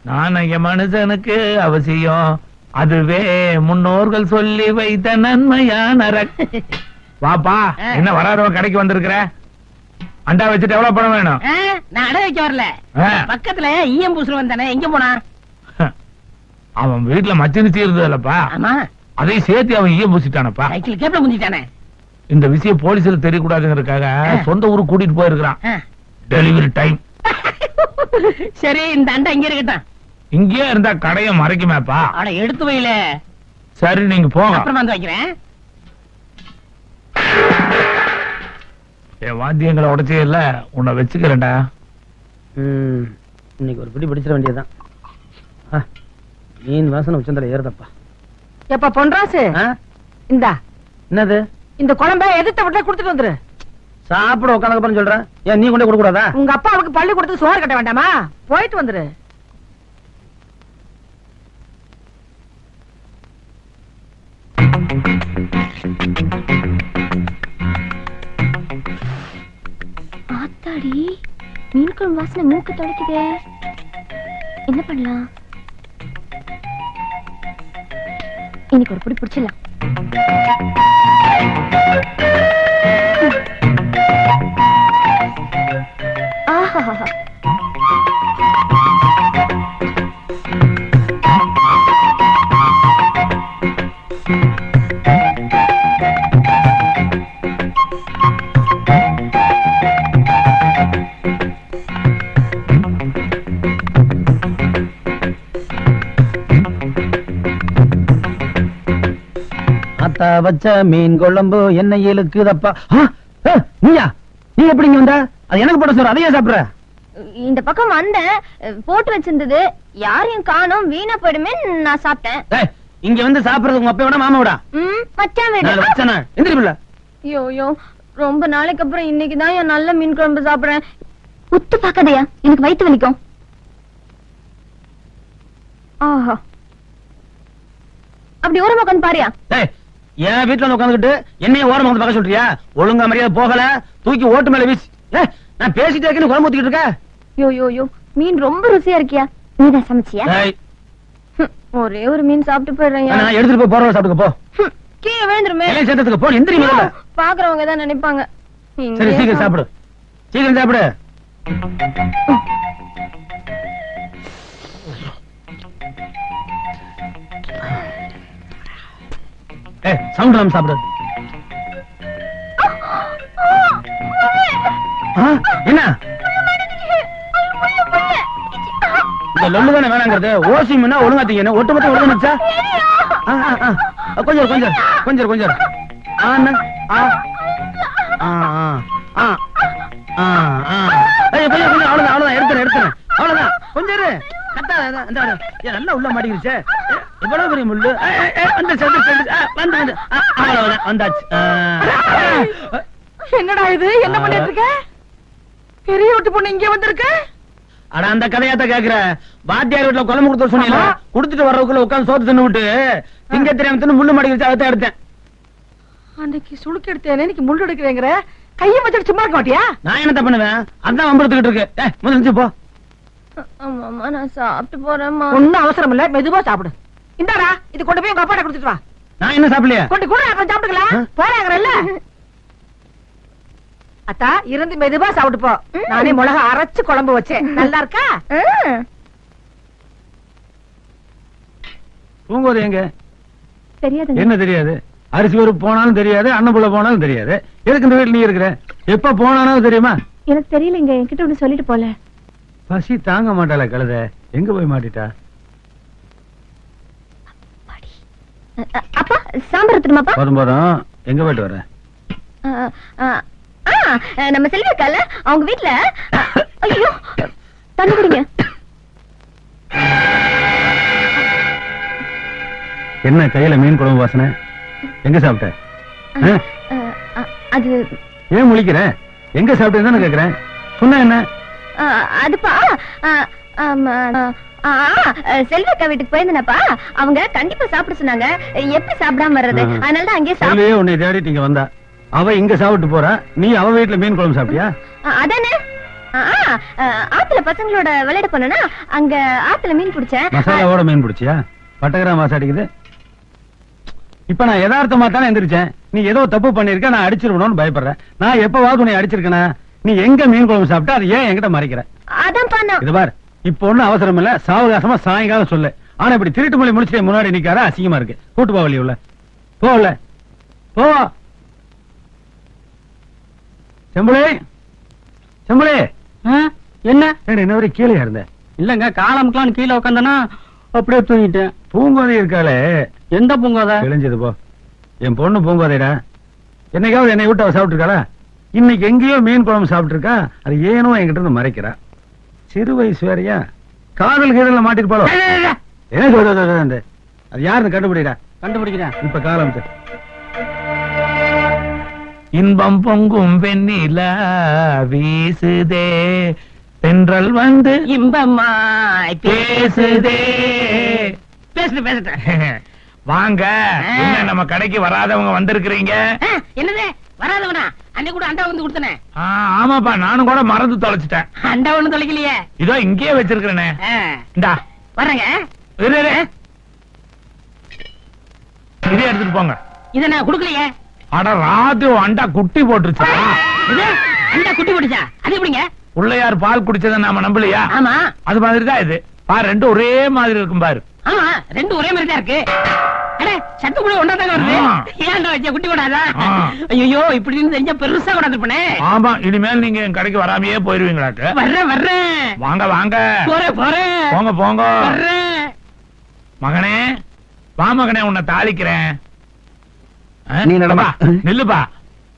நாணய மனுஷனுக்கு அவசியம், அதுவே முன்னோர்கள் சொல்லி வைத்த நன்மையான வாப்பா. என்ன வராதவன் கடைக்கு வந்திருக்கிற? அண்டா வச்சுட்டு எவ்வளவு பணம் வேணும்? நான் அடை வைக்க வரல, பக்கத்துல ஈயம் பூசுல வந்தானே, எங்க போனா? அவன் வீட்டுல மச்சினிச்சு இருந்ததுலப்பா, அதையும் சேர்த்து அவன் ஈயம் பூசிட்டானப்பா. சைக்கிள் கேப்ல முந்திட்டானே. இந்த விஷயம் போலீஸ்ல தெரியக்கூடாதுங்கிறதுக்காக சொந்த ஊருக்கு கூட்டிட்டு போயிருக்கான். Delivery time. சரி, இந்த அண்டா இங்க இருக்கட்டும். இங்கே இருந்தா கடையை மறைக்குமேப்பா. அட எடுத்து வைல. சரி, நீங்க போங்க, அப்புறமா வந்து வைக்கிறேன். என் வாத்தியங்களை உடைச்சே இல்ல, உன்னை வச்சுக்கிறேன்டா. இன்னைக்கு ஒரு பிடி பிடிச்சிட வேண்டியதுதான். மீன் வாசனை உச்சந்தல ஏறுதப்பா. எப்ப பொன்ராசு, இந்தா. என்னது? இந்த குழம்ப எதிர்த்த விட்டு கொடுத்துட்டு வந்துரு. சாப்பிட உட்காந்து சொல்றேன். ஏன் நீ கொண்டு கொடுக்க கூடாதா? உங்க அப்பாவுக்கு பள்ளி கொடுத்து சோறு கட்ட வேண்டாமா? போயிட்டு வந்துரு. ஆத்தாடி, மீன் குழம்பு வாசனை மூக்கு தொலைக்குதே. என்ன பண்ணலாம்? இன்னைக்கு ஒரு புடி பிடிச்சிடலாம். ஆஹா, ஆத்தா வச்ச மீன் குழம்பு என்ன இழுக்குதப்பா. நீயா? நீ எப்படி இங்க வந்த? அது எனக்கு போட சொல்ற, அதையே சாப்பிடுற? இந்த பக்கம் வந்த போட்டு வச்சிருந்தது, யாரையும் காணோம், வீணா போயிடுமே நான் சாப்பிட்டேன். இங்க வந்து சாப்பிடுறது உங்க அப்பா விட மாமா விடா? மச்சான் வீடு. எந்திரிப்பில்ல? ஐயோ, ரொம்ப நாளைக்கு அப்புறம் இன்னைக்குதான் என் நல்ல மீன் குழம்பு சாப்பிடுறேன். உத்து பாக்காதயா, எனக்கு வயித்து வலிக்கும். ஆஹா, அப்படி ஓரமா உட்காந்து பாரியா. என் வீட்டுல வந்து உட்காந்துக்கிட்டு என்னைய ஓரமா வந்து பார்க்க சொல்றியா? ஒழுங்கா மரியாதை போகல, தூக்கி ஓட்டு மேல வீசி. நான் பேசிட்டே இருக்கேன்னு குழம்பு ஊத்திக்கிட்டு இருக்க. யோ, மீன் ரொம்ப ருசியா இருக்கியா? நீதான் சமைச்சியா? ஒரே ஒரு மீன் சாப்பிட்டு போயிடுறேன். நான் எடுத்துட்டு போய் போறவங்க சாப்பிட்டுக்க போ. கீழே விழுந்துருமே. சேர்த்ததுக்கு போ, எந்திரி முதல்ல. பாக்குறவங்க தான் நினைப்பாங்க. சரி, சீக்கிரம் சாப்பிடு, சீக்கிரம் சாப்பிடு. சவுண்ட் இல்லாம சாப்பிடு. என்ன இந்த லொல்லு தானே வேணாங்கிறது? ஓசி மீனா ஒழுங்கா தீங்க, ஒட்டு மொத்தம் ஒழுங்கா கொஞ்சம் கொஞ்சம் கொஞ்சம் கொஞ்சம். அவ்வளவுதான் அவ்வளவுதான், எடுத்துறேன் அவ்வளவுதான். கொஞ்சம் நல்லா உள்ள மாட்டிக்கிருச்சு. எவ்வளவு பெரிய முள்ளு. வந்தாச்சு. என்னடா இது? என்ன பண்ணிட்டு இருக்க? பெரிய வீட்டு பொண்ணு இங்க வந்திருக்க? அட அந்த கதையாத்த கேக்குற. வாத்தியார் வீட்டுல குழம்பு கொடுத்து சொன்னீங்க, குடுத்துட்டு வர்றதுக்குள்ள உட்காந்து சோத்து தின்னு விட்டு திங்க தெரியாம தின்னு முள்ளு மாட்டிக்கிருச்சு. அதை எடுத்தேன். அன்னைக்கு சுளுக்கு எடுத்தேன், இன்னைக்கு முள்ளு எடுக்கிறேங்கிற. கையை வச்சுட்டு சும்மா இருக்க மாட்டியா? நான் என்னத்த பண்ணுவேன்? அதான் வம்பெடுத்துக்கிட்டு இருக்கு. முதல்ல போ. அம்மா, நான் சாப்பிட்டு போறேம்மா. ஒன்னும் அவசரம் இல்ல, மெதுவா சாப்பிடு. இந்தாடா, இது கொண்டு போய் உங்க அப்பாட்ட கொடுத்துட்டு வா. நான் என்ன சாப்பிடலையா? கொண்டு கூட அப்புறம் சாப்பிட்டுக்கலாம். போறாங்கல்ல. அத்தா, இருந்து மெதுவா சாப்பிட்டு போ. நானே மிளகா அரைச்சு குழம்பு வச்சேன், நல்லா இருக்கா? பூங்கோதை எங்க? தெரியாது. என்ன தெரியாது? அரிசி ஒரு போனாலும் தெரியாது, அன்னப்புள்ள போனாலும் தெரியாது. எதுக்கு இந்த வீட்டுல நீ இருக்கிற? எப்ப போனாலும் தெரியுமா? எனக்கு தெரியலங்க, என்கிட்ட ஒண்ணு சொல்லிட்டு போல. பசி தாங்க மாட்டாள கழுத, எங்க போய் மாட்டிட்டா? அப்பா, சாம்பார் எடுத்துருமாப்பா? போதும் போதும், எங்க போயிட்டு வர? நம்ம செல்வி இருக்கால, அவங்க வீட்டுல. ஐயோ, தண்ணி குடிங்க. என்ன கையில மீன் குழம்பு வாசனை? எங்க சாப்பிட்ட? அது ஏன் முழிக்கிற? எங்க சாப்பிட்டேன்னு கேக்குறேன். சொன்ன என்ன? அதுப்பா, செல்வி அக்கா வீட்டுக்கு போயிருந்தேனப்பா, அவங்க கண்டிப்பா சாப்பிட சொன்னாங்க. எப்படி சாப்பிடாம வர்றது? அதனாலதான் அங்கே சாப்பிட்டு உன்னை தேடிட்டு இங்க வந்தா. அவ இங்க சாப்பிட்டு போறா, நீ அவ வீட்டுல மீன் குழம்பு சாப்பிட்டியா? அதானே. ஆத்துல பசங்களோட விளையாட போனா அங்க ஆத்துல மீன் பிடிச்சேன். மசாலாவோட மீன் பிடிச்சியா? பட்டகிராம் வாசம் அடிக்குது. இப்ப நான் யதார்த்தமா தானே எந்திரிச்சேன். நீ ஏதோ தப்பு பண்ணிருக்க, நான் அடிச்சிருக்கணும்னு பயப்படுறேன். நான் எப்பவாவது உன்னை அடிச்சிருக்கேனா? நீ எங்க மீன் குழம்பு சாப்பிட்டா அது ஏன் என்கிட்ட மறைக்கிற? அதான் பண்ணா. இது பார், இப்ப ஒண்ணும் அவசரம் இல்ல, சாவகாசமா சாயங்காலம் சொல்லு. ஆனா இப்படி திருட்டு மொழி முடிச்சுட்டு முன்னாடி நிக்காத, அசிங்கமா இருக்கு. கூட்டு போவலி உள்ள போல போ. செம்புளே செம்புளே, என்ன இன்னொரு கீழே இருந்த? இல்லங்க, காலமுக்கெல்லாம் கீழே உட்காந்தனா அப்படியே தூங்கிட்டேன். பூங்கோதை இருக்காளே, எந்த பூங்காத? கிழிஞ்சது போ. என் பொண்ணு பூங்கோதைடா. என்னைக்காவது என்னை விட்டு அவ சாப்பிட்டு இருக்காளா? இன்னைக்கு எங்கேயோ மீன் குழம்பு சாப்பிட்டு இருக்கா. அது ஏனோ என்கிட்ட இருந்து மறைக்கிறா. சிறு வயசு வேறையா? காதல் கீழல மாட்டிட்டு போல. என்ன சொல்றது? அது யாருன்னு கண்டுபிடிடா. கண்டுபிடிக்கிறேன். இப்ப காலம் இன்பம் பொங்கும் வெண்ணிலா வீசுதே, தென்றல் வந்து இன்பமாய் பேசுதே. பேசுட்டு பேசுட்டு. வாங்க, என்ன நம்ம கடைக்கு வராதவங்க வந்திருக்கிறீங்க? என்னது வராதவனா? அன்னைக்கு கூட அண்டா வந்து கொடுத்தனே. ஆமாப்பா, நானும் கூட மறந்து தொலைச்சிட்டேன். அண்டா ஒண்ணு தொலைக்கலையே. இதோ இங்கேயே வச்சிருக்கிறேனே. இந்தா வர்றேங்க. இரு, இரு. இதே எடுத்துட்டு போங்க. இத நான் குடுக்கலையே. அட ராத்திரி அண்டா குட்டி போட்டுருச்சு. இது அண்டா குட்டி போட்டுச்சா? அது எப்படிங்க? உள்ளயார் பால் குடிச்சதை நாம நம்பலையா? ஆமா, அது மாதிரி தான் இது. பாரு, ரெண்டும் ஒரே மாதிரி இருக்கும் பாரு. ஆமா, ரெண்டும் ஒரே மாதிரி தான் இருக்கு. அடே, சத்து கூட ஒண்ணாதாங்க வருது. ஏன்டா வச்ச குட்டி போடாதா? ஐயோ, இப்படின்னு தெரிஞ்சா பெருசா கொண்டாந்துருப்பனே. ஆமா, இனிமேல் நீங்க என் கடைக்கு வராமையே போயிருவீங்களாக்கு. வர்றேன் வர்றேன். வாங்க வாங்க. போறேன் போறேன். போங்க போங்க. வர்றேன். மகனே வா மகனே, உன்னை தாளிக்கிறேன். நீ நடமா. நில்லுப்பா,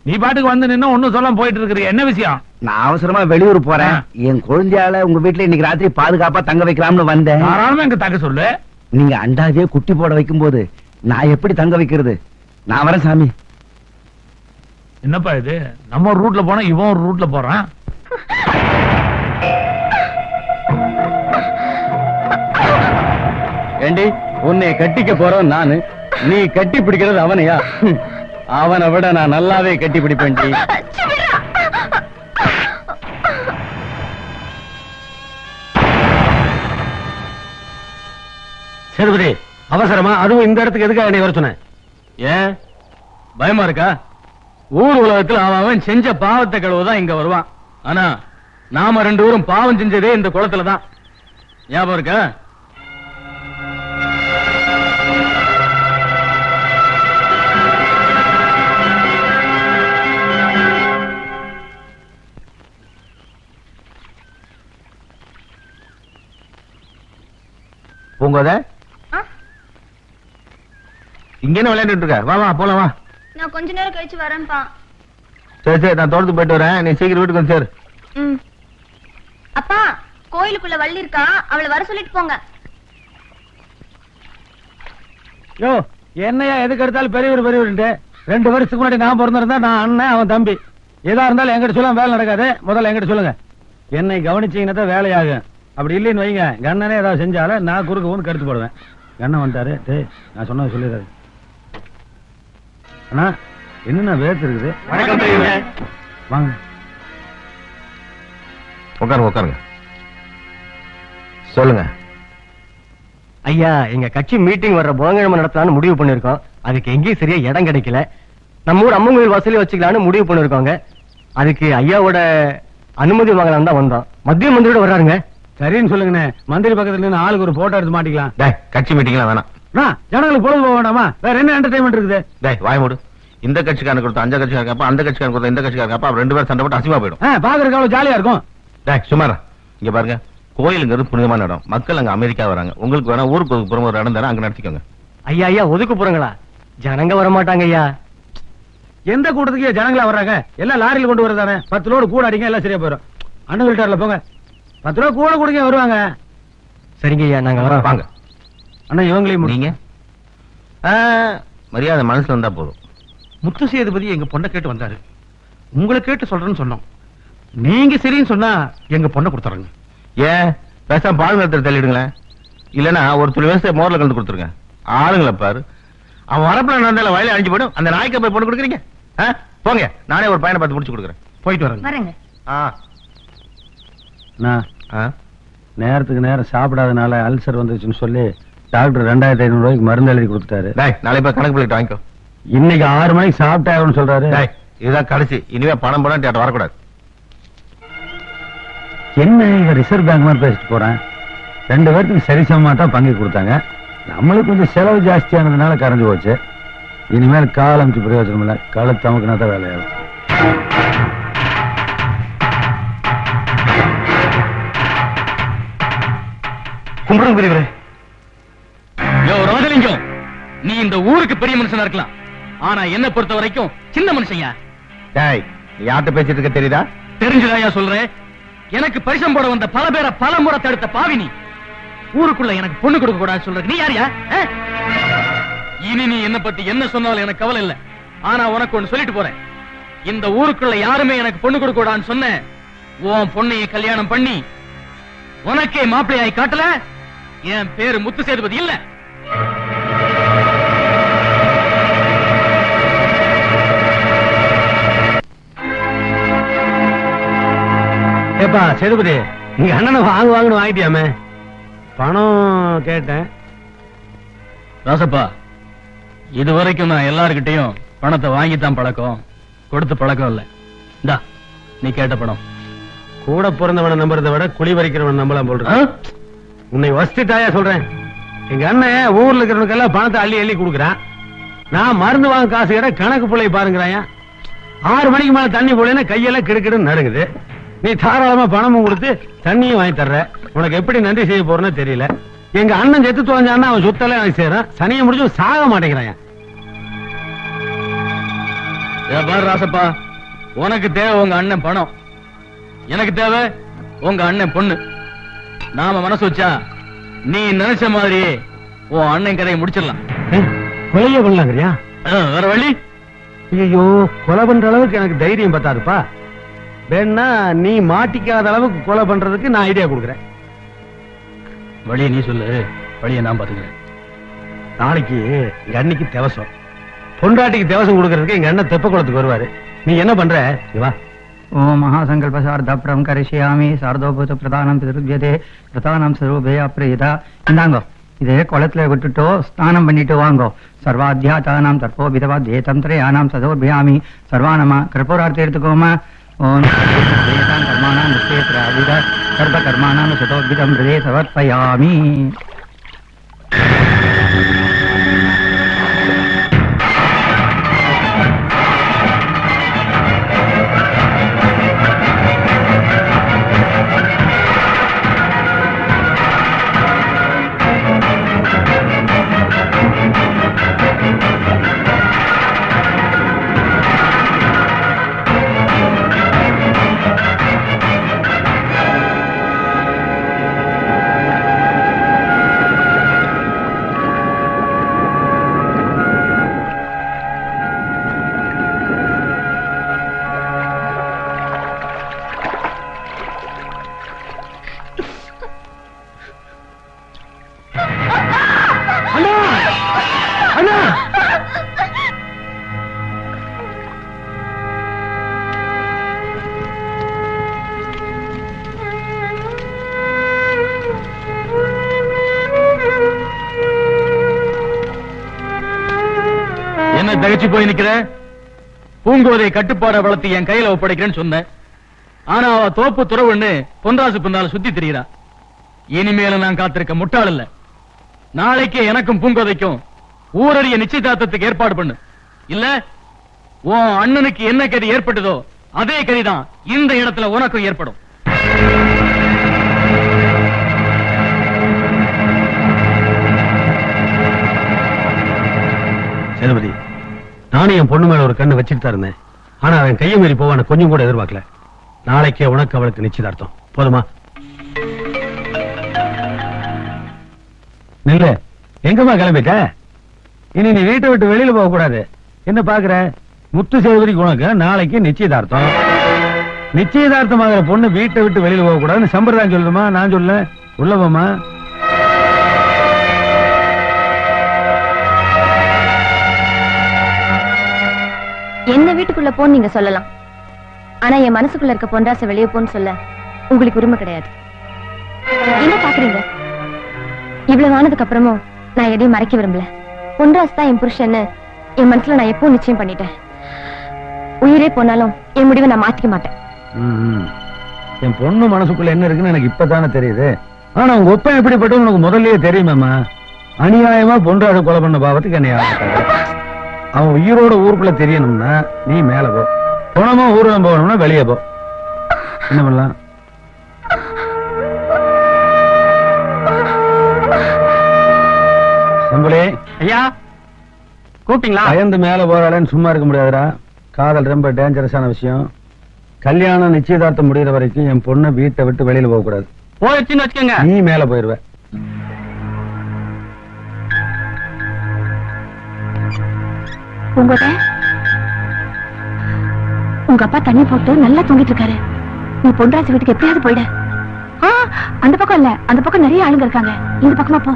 நீ பாட்டுக்கு வந்து நின்னு ஒண்ணும் சொல்லாம போயிட்டு இருக்கிறீங்க. என்ன விஷயம்? நான் அவசரமா வெளியூர் போறேன். என் குழந்தையால உங்க வீட்டுல இன்னைக்கு ராத்திரி பாதுகாப்பா தங்க வைக்கலாம்னு வந்தேன். தாராளமா எங்க தக்க சொல்லு. நீங்க அண்டாவே குட்டி போட வைக்கும் போது நான் எப்படி தங்க வைக்கிறது? நான் வரேன் சாமி. என்னப்பா இது? நம்ம ஒரு ரூட்ல போனா இவன் ஒரு ரூட்ல போறான். ஏண்டி, உன்னை கட்டிக்க போறோம் நானு, நீ கட்டி பிடிக்கிறது அவனையா? அவனை விட நான் நல்லாவே கட்டி பிடிப்பேன். சேதுபதி, அவசரமா அதுவும் இந்த இடத்துக்கு எதுக்காக என்னை வர சொன்ன? ஏன் பயமா இருக்கா? ஊர் உலகத்துல அவன் செஞ்ச பாவத்தை கழுவுதான் இங்க வருவான். ஆனா நாம ரெண்டு பேரும் பாவம் செஞ்சதே இந்த குளத்துல தான். ஞாபகம் இருக்கா? பூங்கோத, இங்க என்ன விளையாண்டுட்டு இருக்க? வா வா போலாம் வா. நான் கொஞ்ச நேரம் கழிச்சு வரேன்ப்பா. சரி சரி, நான் தோட்டத்துக்கு போயிட்டு வரேன். நீ சீக்கிரம் வீட்டுக்கு வந்து சேரு. அப்பா, கோயிலுக்குள்ள வள்ளி இருக்கா, அவளை வர சொல்லிட்டு போங்க. யோ, என்னையா எதுக்கு எடுத்தாலும் பெரியவர் பெரியவர்ட்டு? 2 வருஷத்துக்கு முன்னாடி நான் பிறந்திருந்தா நான் அண்ணன், அவன் தம்பி. எதா இருந்தாலும் எங்கிட்ட சொல்ல வேலை நடக்காது. முதல்ல எங்கிட்ட சொல்லுங்க. என்னை கவனிச்சீங்கன்னா தான் வேலையாகும். அப்படி இல்லைன்னு வைங்க, கண்ணனே ஏதாவது செஞ்சாலும் நான் குறுக்க வந்து கருத்து போடுவேன். கண்ணன் வந்துட்டாரு. டேய், நான் சொன்னது சொல்லிடுறாரு. அண்ணா, என்ன வேர்த்து இருக்குது? வாங்க உட்காருங்க உட்காருங்க. சொல்லுங்க ஐயா. எங்க கட்சி மீட்டிங் வர்ற புதன்கிழமை நடத்தலாம்னு முடிவு பண்ணிருக்கோம். அதுக்கு எங்கேயும் சரியா இடம் கிடைக்கல. நம்ம ஊர் அம்மன் கோயில் வசூலி வச்சுக்கலாம்னு முடிவு பண்ணிருக்கோங்க. அதுக்கு ஐயாவோட அனுமதி வாங்கலாம் தான் வந்தோம். மத்திய மந்திரியோட வர்றாருங்க. சரின்னு சொல்லுங்கண்ணே. மந்திரி பக்கத்துல இருந்து ஆளுக்கு ஒரு போட்டோ எடுத்து மாட்டிக்கலாம். டேய், கட்சி மீட்டிங்லாம் வேணாம். ஜனங்களுக்கு பொழுது போக வேண்டாமா? வேற என்ன என்டர்டைன்மெண்ட் இருக்குது? டேய், வாய் மூடு. இந்த கட்சிக்காரன் கொடுத்த அந்த கட்சிக்காரன் அப்ப, அந்த கட்சிக்காரன் கொடுத்த இந்த கட்சிக்காரன் அப்ப, 2 பேரும் சண்டை போட்டு அசிமா போயிடும். பாக்குறதுக்கு அவ்வளவு ஜாலியா இருக்கும். டேய் சுமாரா, இங்க பாருங்க, கோயிலுங்கிறது புனிதமான இடம். மக்கள் அங்க அமெரிக்கா வராங்க. உங்களுக்கு வேணா ஊருக்கு புறம் ஒரு இடம் தரேன், அங்க நடத்திக்கோங்க. ஐயா ஐயா, ஒதுக்கு போறங்களா? ஜனங்க வர மாட்டாங்க ஐயா. எந்த கூட்டத்துக்கு ஜனங்களா வர்றாங்க? எல்லாம் லாரியில் கொண்டு வரதானே. 10 லோடு கூட அடிங்க, எல்லாம் சரியா போயிடும். அண்ணன் வீட்டார்ல போங்க, 10 ரூபா கூட கொடுங்க, வருவாங்க. சரிங்க ஐயா, நாங்க வரோம். வாங்க அண்ணா, இவங்களையும் நீங்க மரியாதை மனசுல வந்தா போதும். முத்து சேதுபதி எங்க பொண்ணை கேட்டு வந்தாரு. உங்களை கேட்டு சொல்றேன்னு சொன்னோம். நீங்க சரின்னு சொன்னா எங்க பொண்ணை கொடுத்துறங்க. ஏன் பேசாம பால் நிலத்தில் தள்ளிடுங்களேன். இல்லன்னா ஒரு துளி வேச மோர்ல கலந்து கொடுத்துருங்க. ஆளுங்களை பாரு, அவன் வரப்புல நடந்தால வயல அழிஞ்சு போயிடும். அந்த நாய்க்கு போய் பொண்ணு கொடுக்குறீங்க? போங்க, நானே ஒரு பையனை பார்த்து முடிச்சு கொடுக்குறேன். போயிட்டு வரேங்க. வரேங்க. நான் ஆ? நேரத்துக்கு நேரம் சாப்பிடாதனால அல்சர் வந்துச்சுன்னு சொல்லி டாக்டர் 2500 ரூபாய்க்கு மருந்து எழுதி கொடுத்துட்டாரு. டேய், நாளைக்கு போய் கணக்கு பிள்ளைகிட்ட வாங்கிக்கோ. இன்னைக்கு 6 மணிக்கு சாப்பிட்டாருன்னு சொல்றாரு. டேய், இதுதான் கடைசி. இனிமே பணம் போனா தேட்டர் வரக்கூடாது. என்ன இங்க ரிசர்வ் பேங்க் மாதிரி பேசிட்டு போறேன். 2 பேருக்கு சரிசமமா தான் பங்கு கொடுத்தாங்க. நம்மளுக்கு கொஞ்சம் செலவு ஜாஸ்தியானதுனால கரைஞ்சு போச்சு. இனிமேல் காலமிச்சு பிரயோஜனம் இல்லை. கழுத்து அமுக்குனா தான் வேலையாகும். கும்பிடுங்க பெரியவரே. ராஜலிங்கம், நீ இந்த ஊருக்கு பெரிய மனுஷனா இருக்கலாம், ஆனா என்ன பொறுத்த வரைக்கும் சின்ன மனுஷன்யா. டேய், நீ யார்கிட்ட பேசிட்டு இருக்க தெரியுதா? தெரிஞ்சுதாயா சொல்றேன். எனக்கு பரிசம் போட வந்த பல பேரை பல முறை தடுத்த பாவினி ஊருக்குள்ள எனக்கு பொண்ணு கொடுக்க கூடாது சொல்ற நீ யாரியா? இனி நீ என்ன பத்தி என்ன சொன்னாலும் எனக்கு கவலை இல்ல. ஆனா உனக்கு ஒண்ணு சொல்லிட்டு போறேன். இந்த ஊருக்குள்ள யாருமே எனக்கு பொண்ணு கொடுக்க கூடாதுன்னு சொன்ன உன் பொண்ணையை கல்யாணம் பண்ணி உனக்கே மாப்பிள்ளையாய் காட்டல, என் பேரு முத்து சேதுபதி இல்ல. ஏப்பா சேதுபதி, இங்க அண்ணனை வாங்கன்னு வாங்கிட்டியாமே? பணம் கேட்டேன். ராசப்பா, இதுவரைக்கும் நான் எல்லார்கிட்டையும் பணத்தை வாங்கித்தான் பழக்கம், கொடுத்து பழக்கம் இல்ல. இந்தா நீ கேட்ட பணம். கூட பிறந்தவனை நம்புறதை விட குழி வரைக்கிறவன் நம்பலாம் போல். உன்னை வசதிட்டாயா சொல்றேன். எங்க அண்ணன் ஊர்ல இருக்கிறவனுக்கெல்லாம் பணத்தை அள்ளி அள்ளி கொடுக்குறான். நான் மருந்து வாங்க காசு கேட்ட கணக்கு பிள்ளை பாருங்கிறாயா. 6 மணிக்கு மேல தண்ணி போலன்னா கையெல்லாம் கிடுக்கிடுன்னு நடுங்குது. நீ தாராளமா பணமும் கொடுத்து தண்ணியும் வாங்கி தர்ற. உனக்கு எப்படி நன்றி செய்ய போறேன்னு தெரியல. எங்க அண்ணன் செத்து தோஞ்சான்னா அவன் சுத்தல எனக்கு செய்யறான். சனியை முடிச்சு சாக மாட்டேங்கிறான். பாரு ராசப்பா, உனக்கு தேவை உங்க அண்ணன் பணம், எனக்கு தேவை உங்க அண்ணன் பொண்ணு. நாம மனசு வச்சா நீ நினைச்ச மாதிரி உன் அண்ணன் கதையை முடிச்சிடலாம். கொலைய பண்ணலாங்கிறியா? வேற வழி? ஐயோ, கொலை பண்ற அளவுக்கு எனக்கு தைரியம் பத்தாதுப்பா. வேணா நீ மாட்டிக்காத அளவுக்கு கொலை பண்றதுக்கு நான் ஐடியா கொடுக்குறேன். வழியை நீ சொல்லு, வழியை நான் பாத்துக்கிறேன். நாளைக்கு எங்க அன்னைக்கு தேவசம். பொண்டாட்டிக்கு தேவசம் கொடுக்கறதுக்கு எங்க அண்ணன் தெப்ப குளத்துக்கு வருவாரு. நீ என்ன பண்ற? வா. ஓம் மகாசங்கல்ப சார்தப்ரம் கரிஷ்யாமி சார்தோபூத பிரதானம் பிதருஜ்யதே பிரதானம் சர்வபே அப்ரேதா. இந்தாங்கோ, இதே குளத்துல விட்டுட்டோ ஸ்நானம் பண்ணிட்டு வாங்கோ. சர்வாத்தியாதானாம் தற்போ விதவா தேதந்திரயானாம் சதோர்பியாமி சர்வானமா. கற்பூரார்த்தி எடுத்துக்கோமா. ஓம் கர்மாணாம் நிச்சயத்ராவித சர்வ கர்மாணாம் சதோர்பிதம் ஹிருதே சமர்ப்பயாமி. என்ன தகச்சு போய் நிக்கிற? பூங்கோதை கட்டுப்பாட வளர்த்து என் கையில ஒப்படைக்கிறேன்னு சொன்னேன். ஆனா அவ தோப்பு துறவுன்னு பொன்ராசு பின்னால சுத்தி திரிகிறா. இனிமேல நான் காத்திருக்க முட்டாள் இல்ல. நாளைக்கு எனக்கும் பூங்கோதைக்கும் ஊரறிய நிச்சயதார்த்தத்துக்கு ஏற்பாடு பண்ணு. இல்ல உன் அண்ணனுக்கு என்ன கதி ஏற்பட்டதோ அதே கதிதான் இந்த இடத்துல உனக்கும் ஏற்படும். சேதுபதி, நானும் என் பொண்ணு மேல ஒரு கண்ணு வச்சுட்டு தான் இருந்தேன். ஆனா அவன் கையை மீறி போவான கொஞ்சம் கூட எதிர்பார்க்கல. நாளைக்கே உனக்கு அவளுக்கு நிச்சயதார்த்தம். போதுமா? நில்ல, எங்கம்மா கிளம்பிட்ட? இனி நீ வீட்டை விட்டு வெளியில போக கூடாது. என்ன பாக்குற? முத்து சேதுபதிக்கு உனக்கு நாளைக்கு நிச்சயதார்த்தம். நிச்சயதார்த்தமாகிற பொண்ணு வீட்டை விட்டு வெளியில போக கூடாதுன்னு சம்பிரதாயம் சொல்லுமா? நான் சொல்ல உள்ளவமா? என்ன வீட்டுக்குள்ள போன்னு நீங்க சொல்லலாம். ஆனா என் மனசுக்குள்ள இருக்க பொன்ராச வெளியே போன்னு சொல்ல உங்களுக்கு உரிமை கிடையாது. என்ன பாக்குறீங்க? இவ்வளவு ஆனதுக்கு அப்புறமும் நான் எதையும் மறைக்க விரும்பல. பொன்ராஜ் தான் என் புருஷன்னு என் மனசுல நான் எப்பவும் நிச்சயம் பண்ணிட்டேன். உயிரே போனாலும் என் முடிவை நான் மாத்திக்க மாட்டேன். என் பொண்ணு மனசுக்குள்ள என்ன இருக்குன்னு எனக்கு இப்பதானே தெரியுது. ஆனா உங்க ஒப்பம் எப்படிப்பட்ட உனக்கு முதல்லயே தெரியுமாமா? அநியாயமா பொன்ராஜ கொலை பண்ண பாவத்துக்கு என்னை அவன் உயிரோட ஊருக்குள்ள தெரியணும்னா நீ மேல போ, பணமா ஊர்வலம் போகணும்னா வெளியே போ. என்ன பண்ணலாம்? சம்பளே ஐயா கூப்பிட்டீங்களா? பயந்து மேல போறாளேன்னு சும்மா இருக்க முடியாதுடா. காதல் ரொம்ப டேஞ்சரஸான விஷயம். கல்யாணம் நிச்சயதார்த்தம் முடிகிற வரைக்கும் என் பொண்ணை வீட்டை விட்டு வெளியில போக கூடாது. போயிடுச்சுன்னு வச்சுக்கோங்க. நீ மேல போயிருவ. உங்க அப்பா தண்ணி போட்டு நல்லா தூங்கிட்டு இருக்காரு. நீ பொன்ராஜ் வீட்டுக்கு எப்படியாவது போயிட. அந்த பக்கம் இல்ல, அந்த பக்கம் நிறைய ஆளுங்க இருக்காங்க. இந்த பக்கமா போ.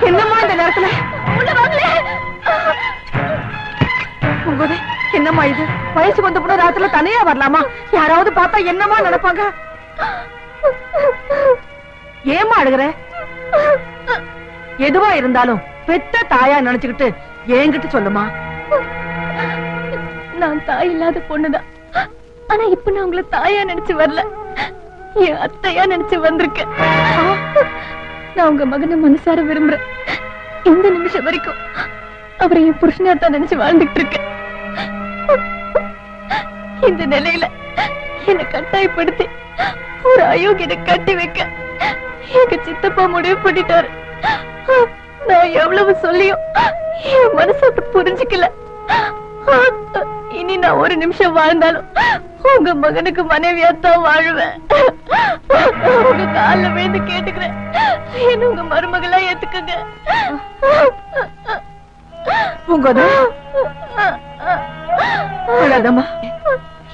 என்னம்மா இந்த நேரத்துல? என்னம்மா இது? வயசுக்கு வந்த பொண்ணு ராத்திரில தனியா வரலாமா? யாராவது பார்த்தா என்னமா நினைப்பாங்க? ஏமா அழுகுற? எதுவா இருந்தாலும் பெத்த தாயா நினைச்சுக்கிட்டு என்கிட்ட சொல்லுமா. நான் தாய் இல்லாத பொண்ணுதான். ஆனா இப்ப நான் உங்களை தாயா நினைச்சு வரல, என் அத்தையா நினைச்சு வந்திருக்கேன். நான் உங்க மகனை மனசார விரும்புறேன். இந்த நிமிஷம் வரைக்கும் அவரை என் புருஷனாத்தான் நினைச்சு வாழ்ந்துட்டு இருக்கேன். இந்த நிலையில என்னை கட்டாயப்படுத்தி ஒரு அயோக்கியனை கட்டி வைக்க எங்க சித்தப்பா முடிவு பண்ணிட்டாரு. நான் எவ்வளவு சொல்லியும் என் மனசு புரிஞ்சுக்கல. இனி நான் ஒரு நிமிஷம் வாழ்ந்தாலும் உங்க மகனுக்கு மனைவியாத்தான் வாழுவேன். உங்க காலில் விழுந்து கேட்டுக்கிறேன், என்ன உங்க மருமகளா ஏத்துக்குங்க.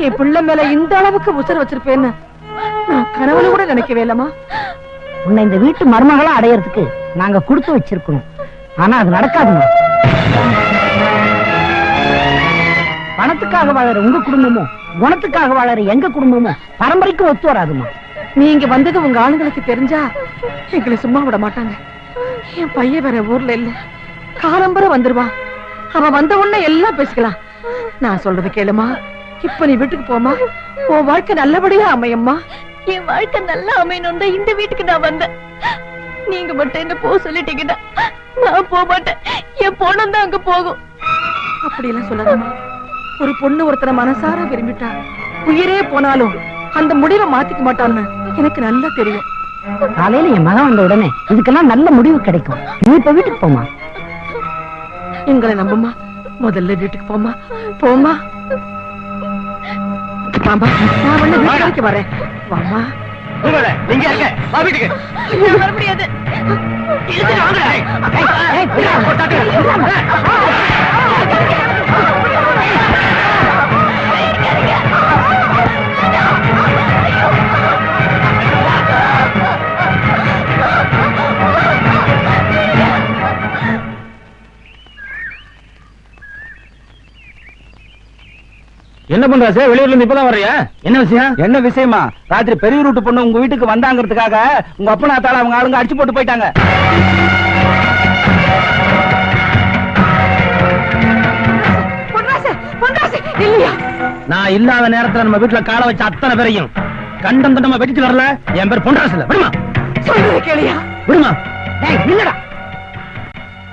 என் பிள்ளை மேல இந்த அளவுக்கு உசர் வச்சிருப்பேன்னு நான் கனவுல கூட நினைக்கவே இல்லம்மா. உன்னை இந்த வீட்டு மருமகளா அடையறதுக்கு நாங்க கொடுத்து வச்சிருக்கணும். ஆனா அது நடக்காதுமா. பணத்துக்காக வாழற உங்க குடும்பமும் குணத்துக்காக வாழற எங்க குடும்பமும் பரம்பரைக்கு ஒத்து வராதுமா. நீங்க வந்தது உங்க ஆளுங்களுக்கு தெரிஞ்சா எங்களை சும்மா விட மாட்டாங்க. என் பையன் வேற ஊர்ல இல்ல, காலம்பர வந்துருவா. அவன் வந்த உடனே எல்லாம் பேசிக்கலாம். நான் சொல்றது கேளுமா. இப்ப நீ வீட்டுக்கு போமா, உன் வாழ்க்கை நல்லபடியா அமையம்மா. என் வாழ்க்கை நல்லா அமையணும் தான் இந்த வீட்டுக்கு நான் வந்தேன். நீங்க மட்டும் என்ன போக சொல்லிட்டீங்கன்னா நான் போக மாட்டேன். என் பொண்ணும் தான் அங்க போகும். அப்படி எல்லாம் சொல்லாதம்மா. ஒரு பொண்ணு ஒருத்தனை மனசார விரும்பிட்டா உயிரே போனாலும் அந்த முடிவை மாத்திக்க மாட்டான்னு எனக்கு நல்லா தெரியும். காலையில என் மகன் வந்த உடனே இதுக்கெல்லாம் நல்ல முடிவு கிடைக்கும். நீ இப்ப வீட்டுக்கு போமா. எங்களை நம்புமா. முதல்ல வீட்டுக்கு போமா. போமா. வாமா, நான் வந்து வீட்டுக்கு வரேன். வாமா. நீங்க இருக்க வா வீட்டுக்கு. வர முடியாது. என்ன பண்ற சார்? வெளியூர்ல இருந்து இப்பதான் வர்றியா? என்ன விஷயம்? என்ன விஷயமா? ராத்திரி பெரிய ரூட்டு பொண்ணு உங்க வீட்டுக்கு வந்தாங்கிறதுக்காக உங்க அப்பனா தாள அவங்க ஆளுங்க அடிச்சு போட்டு போயிட்டாங்க. நான் இல்லாத நேரத்துல நம்ம வீட்டுல கால வச்ச அத்தனை பேரையும் கண்டம் தண்டமா வெட்டிட்டு வரல. என் பேர் பொன்ராசு இல்ல. விடுமா சொல்றது கேளியா? விடுமா. இல்லடா,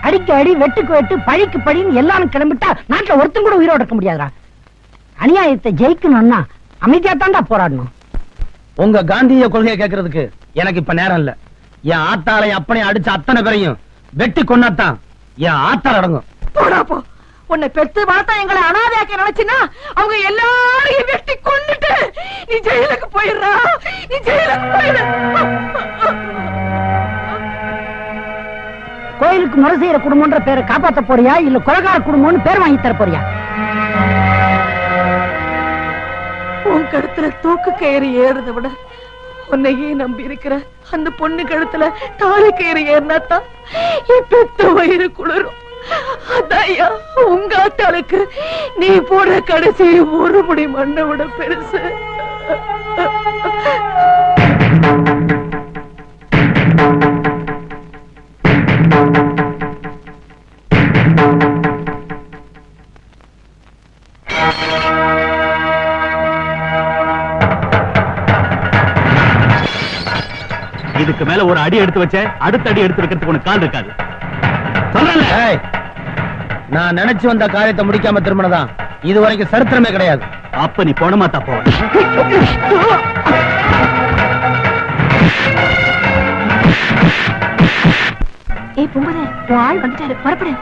அடிக்கு அடி வெட்டுக்கு வெட்டு பழிக்கு பழின்னு எல்லாரும் கிளம்பிட்டா நாட்டுல ஒருத்தன் கூட உயிரோட இருக்க முடியாதுடா. அநியாயத்தை ஜெயிக்கணும்னா அமைதியா தாண்டா போராடணும். உங்க காந்திய கொள்கையை கேட்கறதுக்கு எனக்கு இப்ப நேரம் இல்ல. என் ஆத்தாளை அப்பனை அடிச்ச அத்தனை பேரையும் வெட்டி கொண்டாத்தான் என் ஆத்தாள் அடங்கும். போடா போ. உன்னை பெத்து வளர்த்தா எங்களை அனாதையாக்க நினைச்சினா அவங்க எல்லாரையும் வெட்டி கொண்டுட்டு நீ ஜெயிலுக்கு போயிடுறா. நீ ஜெயிலுக்கு போயிடு. கோயிலுக்கு முறை செய்யற குடும்பம்ன்ற பேரை காப்பாத்த போறியா இல்ல கொலகார குடும்பம்னு பேர் வாங்கி தர போறியா? உன் கழுத்துல தூக்கு கயிறு ஏறுறத விட உன்னையே நம்பி இருக்கிற அந்த பொண்ணு கழுத்துல தாலி கயிறு ஏறினாத்தான் என் பெத்த வயிறு குளிரும். அதையா உங்க ஆத்தாளுக்கு நீ போடுற கடைசி ஒரு முடி மண்ணை விட பெருசு. இதுக்கு மேல ஒரு அடி எடுத்து வச்ச அடுத்த அடி எடுத்து வைக்கிறதுக்கு உனக்கு கால் இருக்காது. ஏய், நான் நினைச்சு வந்த காரியத்தை முடிக்காம திரும்பினதான் இது வரைக்கும் சரித்திரமே கிடையாது. அப்ப நீ போன மாட்டா போ. ஏய் பூங்குதே, உன் ஆள் வந்துட்டாரு, புறப்படு.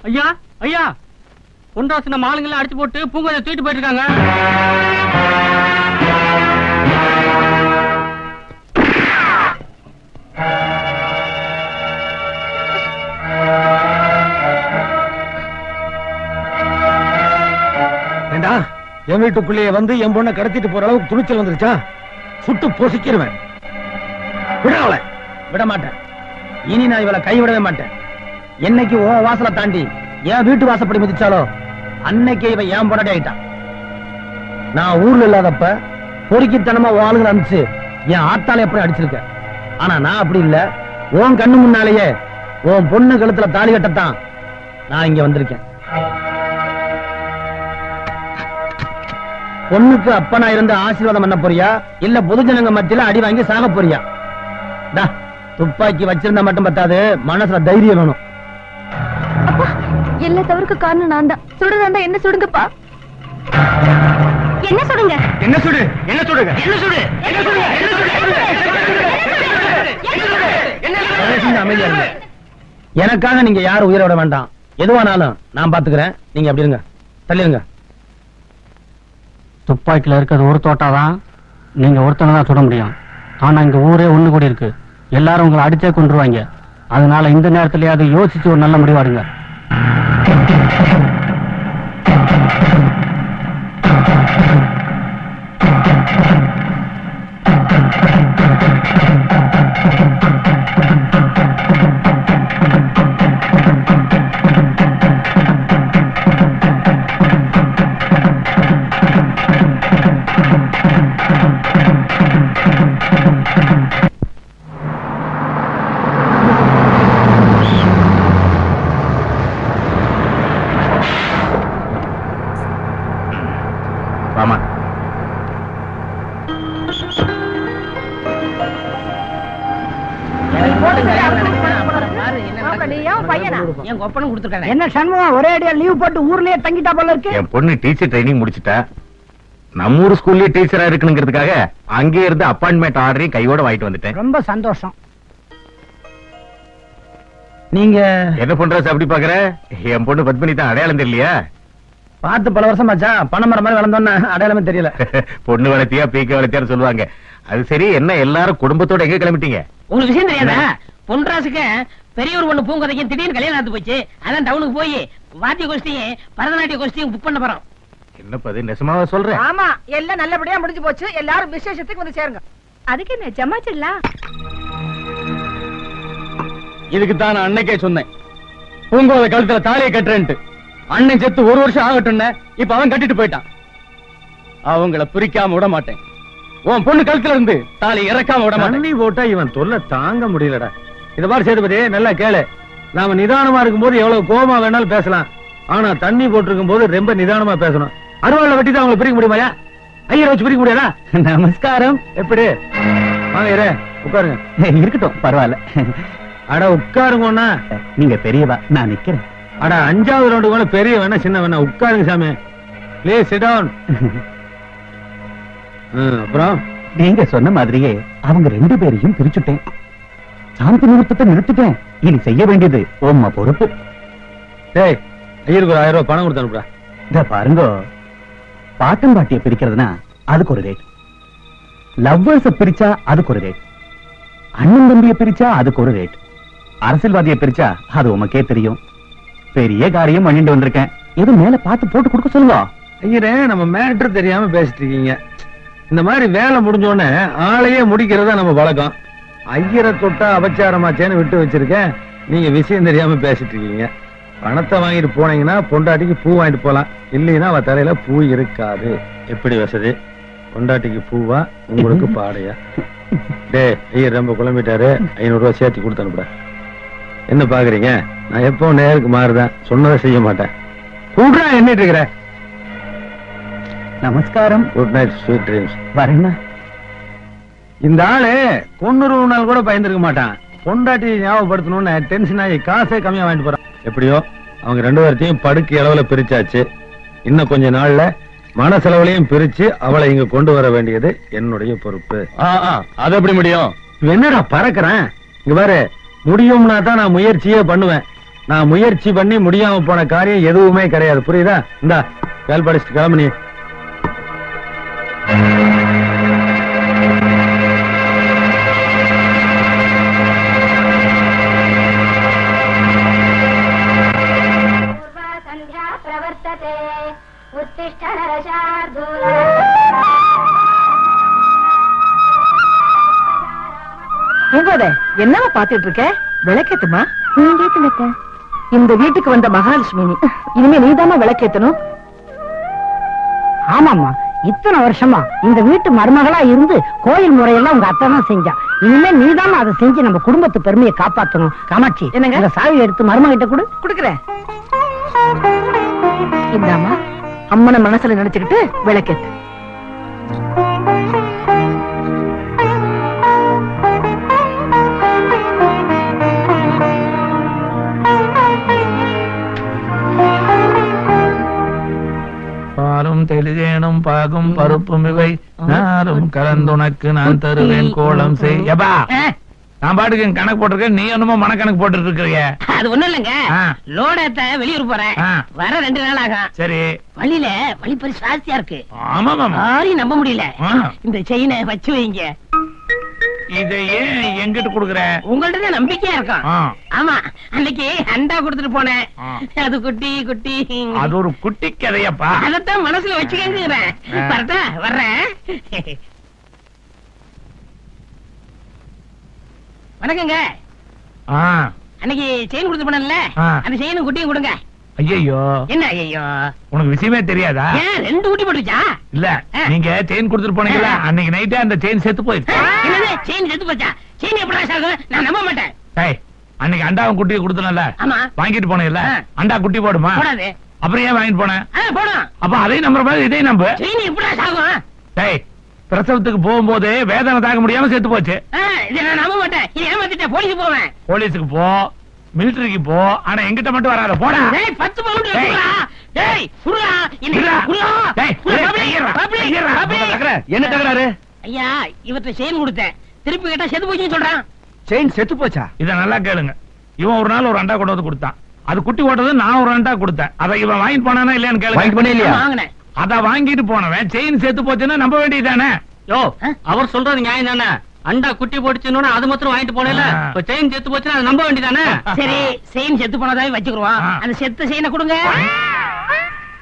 ஐயா ஐயா, பொன்ராசு நம்ம ஆளுங்கெல்லாம் அடிச்சு போட்டு பூங்கோதை தூக்கிட்டு போயிட்டு இருக்காங்க. ஏண்டா, என் வீட்டுக்குள்ளேயே வந்து என் பொண்ணை கடத்திட்டு போற அளவுக்கு துணிச்சல் வந்துருச்சா? சுட்டு பொசிக்கிருவேன். விட விட மாட்டேன். இனி நான் இவளை கைவிடவே மாட்டேன். என்னைக்கு உன் வாசலை தாண்டி என் வீட்டு வாசப்படி மிதிச்சாலோ அன்னைக்கே இவன் ஏன் பொண்டாட்டி ஆயிட்டான். நான் ஊர்ல இல்லாதப்ப பொறுக்கித்தனமா உன் ஆளுங்களை அனுப்பிச்சு என் ஆத்தால எப்படி அடிச்சிருக்க. ஆனா நான் அப்படி இல்ல. உன் கண்ணு முன்னாலேயே உன் பொண்ணு கழுத்துல தாலி கட்டத்தான் நான் இங்க வந்திருக்கேன். பொண்ணுக்கு அப்பனா இருந்து ஆசீர்வாதம் பண்ண போறியா இல்ல பொதுஜனங்க மத்தியில அடி வாங்கி சாக போறியா? துப்பாக்கி வச்சிருந்தா மட்டும் பத்தாது, மனசுல தைரியம் வேணும். அப்பா, எல்லா தவறுக்கு காரணம் நான் தான். சுடுறதா என்ன சுடுங்கப்பா. என்ன சுடுங்க? என்ன சுடு என்ன சுடுங்க என்ன சுடு என்ன சுடு அமைதியா இருங்க. எனக்காக நீங்க யாரும் உயிரை விட வேண்டாம். எதுவானாலும் நான் பாத்துக்கிறேன். நீங்க அப்படி இருங்க, தள்ளிருங்க. துப்பாக்கில இருக்கிறது ஒரு தோட்டாதான், நீங்க ஒருத்தனை தான் சுட முடியும். ஆனா இங்க ஊரே ஒண்ணு கூடி இருக்கு. எல்லாரும் உங்களை அடிச்சே கொண்டுருவாங்க. அதனால இந்த நேரத்திலேயாவது யோசிச்சு ஒரு நல்ல முடிவாடுங்க. ஆமா, என்ன சண்முகம் ஒரே அடியா லீவ் போட்டு ஊர்லயே தங்கிட்டா போல இருக்கு. என் பொண்ணு டீச்சர் ட்ரைனிங் முடிச்சுட்டா. நம்ம ஊர் ஸ்கூல்லயே டீச்சரா இருக்கணுங்கிறதுக்காக அங்கே இருந்து அப்பாயின்மெண்ட் ஆர்டரையும் கையோட வாங்கிட்டு வந்துட்டேன். ரொம்ப சந்தோஷம். நீங்க என்ன பண்றாச்சு அப்படி பாக்குற? என் பொண்ணு பத்மினி தான், அடையாளம் தெரியலையா? பார்த்து பல வருஷம் ஆச்சா? பணமரம் மாதிரி வளர்ந்தோன்னு அடையாளமே தெரியல. பொண்ணு வளர்த்தியா பீக்க வளர்த்தியான்னு சொல்லுவாங்க. அது சரி, என்ன எல்லாரும் குடும்பத்தோட எங்க கிளம்பிட்டீங்க? உங்களுக்கு விஷயம் தெரியாதா? பொன்ராசுக்கு பெரியவர் ஒண்ணு பூங்கதைக்கும் திடீர்னு கல்யாணம் நடந்து போச்சு. அதான் டவுனுக்கு போய் வாத்திய கோஷ்டியும் பரதநாட்டிய கோஷ்டியும் புக் பண்ண போறோம். என்னப்பா இது, நெசமாவா சொல்றேன்? ஆமா, எல்லாம் நல்லபடியா முடிஞ்சு போச்சு. எல்லாரும் விசேஷத்துக்கு வந்து சேருங்க. அதுக்கு என்ன ஜமாச்சிடலாம். இதுக்கு தான் நான் அன்னைக்கே சொன்னேன், பூங்கோதை கழுத்துல தாலியை கட்டுறேன்ட்டு. அண்ணன் செத்து ஒரு வருஷம் ஆகட்டும், இப்ப அவன் கட்டிட்டு போயிட்டான். அவங்கள பிரிக்காம விட மாட்டேன். உன் பொண்ணு கழுத்துல இருந்து தாலி இறக்காம விட மாட்டேன். தண்ணி போட்டா இவன் தொல்லை தாங்க முடியலடா. இத பாரு சேதுபதி, நல்லா கேளு. நாம நிதானமா இருக்கும்போது எவ்வளவு கோபமா வேணாலும் பேசலாம். ஆனா தண்ணி போட்டிருக்கும் போது ரொம்ப நிதானமா பேசணும். அருவாள்ல வெட்டி தான் அவங்களை பிரிக்க முடியுமாயா? ஐயரை வச்சு பிரிக்க முடியாதா? நமஸ்காரம். எப்படி வாங்க இரு, உட்காருங்க. இருக்கட்டும், பரவாயில்ல. அட உட்காருங்கண்ணா. நீங்க பெரியவா, நான் நிக்கிறேன். அட 5வது ரவுண்டு வேணா, பெரிய வேணா சின்ன வேணா, உட்காருங்க சாமி. Please sit down. அப்புறம் நீங்க சொன்ன மாதிரியே அவங்க 2 பேரையும் பிரிச்சுட்டேன். சாந்தி முகூர்த்தத்தை நிறுத்திட்டேன். இனி செய்ய வேண்டியது உம்மா பொறுப்பு. டேய் ஐயருக்கு ஒரு 1000 ரூபாய் பணம் கொடுத்து அனுப்புடா. இந்த பாருங்க, பாட்டன் பாட்டியை பிரிக்கிறதுனா அதுக்கு ஒரு ரேட், லவ்வர்ஸ பிரிச்சா அதுக்கு ஒரு ரேட், அண்ணன் தம்பியை பிரிச்சா அதுக்கு ஒரு ரேட், அரசியல்வாதியை பிரிச்சா அது உமக்கே தெரியும். பெரிய காரியம் பண்ணிட்டு வந்திருக்கேன். எது மேல பார்த்து போட்டு கொடுக்க சொல்லுங்க. ஐயரே, நம்ம மேட்டர் தெரியாம பேசிட்டு இருக்கீங்க. இந்த மாதிரி வேலை முடிஞ்ச உடனே ஆளையே முடிக்கிறதா நம்ம வழக்கம். ஐயரை தொட்டா அபச்சாரமாச்சேன்னு விட்டு வச்சிருக்கேன். நீங்க விஷயம் தெரியாம பேசிட்டு இருக்கீங்க. பணத்தை வாங்கிட்டு போனீங்கன்னா பொண்டாட்டிக்கு பூ வாங்கிட்டு போலாம், இல்லைன்னா அவ தலையில பூ இருக்காது. எப்படி வசதி? பொண்டாட்டிக்கு பூவா, உங்களுக்கு பாடையா? டே ஐயர் ரொம்ப குழம்பிட்டாரு. 500 ரூபாய் சேர்த்து கொடுத்து அனுப்புட. என்ன பாக்குறீங்க? நான் எப்போ நேருக்கு மாறுதான், சொன்னதை செய்ய மாட்டேன். கூடுறா எண்ணிட்டு இருக்கிற. நமஸ்காரம். Good night, sweet dreams. வரேன்னா இந்த ஆளு கொன்னுருவு நாள் கூட பயந்துருக்க மாட்டான். பொண்டாட்டி ஞாபகப்படுத்தணும்னு டென்ஷன் ஆகி காசே கம்மியா வாங்கிட்டு போறான். எப்படியோ அவங்க 2 பேர்த்தையும் படுக்கை அளவுல பிரிச்சாச்சு. இன்னும் கொஞ்ச நாள்ல மன செலவுலையும் பிரிச்சு அவளை இங்க கொண்டு வர வேண்டியது என்னுடைய பொறுப்பு. அது எப்படி முடியும்? என்னடா பறக்கிறேன்? இங்க பாரு, முடியும்னா தான் நான் முயற்சியே பண்ணுவேன். நான் முயற்சி பண்ணி முடியாம போன காரியம் எதுவுமே கிடையாது. புரியுதா? இந்தா வேல் படிச்சுட்டு கிளம்பு. நீ என்னவா பாத்துட்டு இருக்க? விளக்கேத்துமா? நீங்க இந்த வீட்டுக்கு வந்த மகாலட்சுமி நீ. இனிமே நீதாமா விளக்கேத்தணும். ஆமாமா, இத்தனை வருஷமா இந்த வீட்டு மருமகளா இருந்து கோயில் முறையெல்லாம் உங்க அத்தை தான் செஞ்சா. இனிமே நீதாமா அதை செஞ்சு நம்ம குடும்பத்து பெருமையை காப்பாத்தணும். காமாட்சி, என்னங்க? இந்த சாவி எடுத்து மருமகிட்ட கொடு. குடுக்குறேன். இந்தாமா, அம்மனை மனசுல நினைச்சுக்கிட்டு விளக்கேத்து. பாலும் தெளிதேனும் பாகும் பருப்பும் இவை நாரும் கலந்துனக்கு நான் தருவேன் கோலம் செய். எப்பா நான் பாட்டுக்கு கணக்கு போட்டிருக்கேன், நீ என்னமோ மனக்கணக்கு போட்டு இருக்கிறீங்க. அது ஒண்ணும் இல்லைங்க, லோடத்த வெளியூர் போறேன், வர 2 நாள் ஆகும். சரி, வழியில வழிப்பறி ஜாஸ்தியா இருக்கு. ஆமா யாரையும் நம்ப முடியல. இந்த செயினை வச்சு வைங்க. இதை ஏன் எங்கிட்ட குடுக்குற? உங்கள்ட்ட தான் நம்பிக்கையா இருக்கும். ஆமா, அன்னைக்கு அண்டா கொடுத்துட்டு போனேன். அது குட்டி குட்டி, அது ஒரு குட்டி கதையப்பா. அதத்தான் மனசுல வச்சுக்கிறேன். வரட்டா? வர்றேன். வணக்கங்க. அன்னைக்கு செயின் கொடுத்து போனேன்ல, அந்த செயினும் குட்டியும் கொடுங்க. ஐயோ, என்ன ஐயோ? உனக்கு விஷயமே தெரியாதா? ஏன் 2 குட்டி போட்டுச்சா? இல்ல, நீங்க செயின் கொடுத்துட்டு போனீங்களா, அன்னைக்கு நைட்டே அந்த செயின் செத்து போயிடுச்சு. என்னது செயின் செத்து போச்சா? செயின் எப்படி சாகும்? நான் நம்ப மாட்டேன். அன்னைக்கு அண்டாவும் குட்டியை கொடுத்தனல்ல, ஆமா, வாங்கிட்டு போனீங்கல்ல, அண்டா குட்டி போடுமா? போடாது. அப்புறம் ஏன் வாங்கிட்டு போனேன்? போடும். அப்ப அதையும் நம்புற மாதிரி இதையும் நம்பு. செயின் எப்படி சாகும்? பிரசவத்துக்கு போகும்போது வேதனை தாங்க முடியாம செத்து போச்சு. இதை நான் நம்ப மாட்டேன். இது ஏமாத்திட்டேன். போலீஸ் போவேன். போலீஸுக்கு போ, மிலிட்டரிக்கு போ, ஆனா எங்கிட்ட மட்டும் வராத. போடா. 10 பவுண்ட் எடுத்துடா. டேய் சுடுடா. என்ன தகராறு? ஐயா, இவற்றை செயின் கொடுத்தேன், திருப்பி கேட்டா செத்து போச்சுன்னு சொல்றான். செயின் செத்து போச்சா? இத நல்லா கேளுங்க. இவன் ஒரு நாள் ஒரு அண்டா கொண்டு வந்து கொடுத்தான். அது குட்டி போட்டது நான் ஒரு அண்டா கொடுத்தேன். அதை இவன் வாங்கிட்டு போனானா இல்லையான்னு கேளுங்க. வாங்கினேன். அத வாங்கிட்டு போனவன் செயின் செத்து போச்சுன்னா நம்ப வேண்டியதானே? யோ, அவர் சொல்றது நியாயம் தானே. அண்டா குட்டி போட்டுச்சுன்னு அது மாத்திரம் வாங்கிட்டு போனேல, இப்ப செயின் செத்து போச்சுன்னா அதை நம்ப வேண்டியதானே? சரி, செயின் செத்து போனதாவே வச்சுக்குருவோம். அந்த செத்த செயினை கொடுங்க.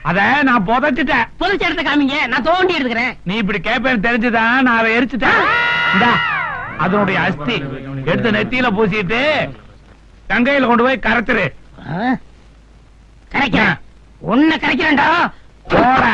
அத நான் புதைச்சிட்டேன். புதைச்ச இடத்த காமிங்க, நான் தோண்டி எடுத்துக்கிறேன். நீ இப்படி கேப்பேன்னு தெரிஞ்சுதான் நான் அதை எரிச்சுட்டேன். அதனுடைய அஸ்தி எடுத்து நெத்தியில பூசிட்டு கங்கையில கொண்டு போய் கரைச்சிரு. கரைக்கிறேன். உன்னை கரைக்கிறேன்டா. போடா.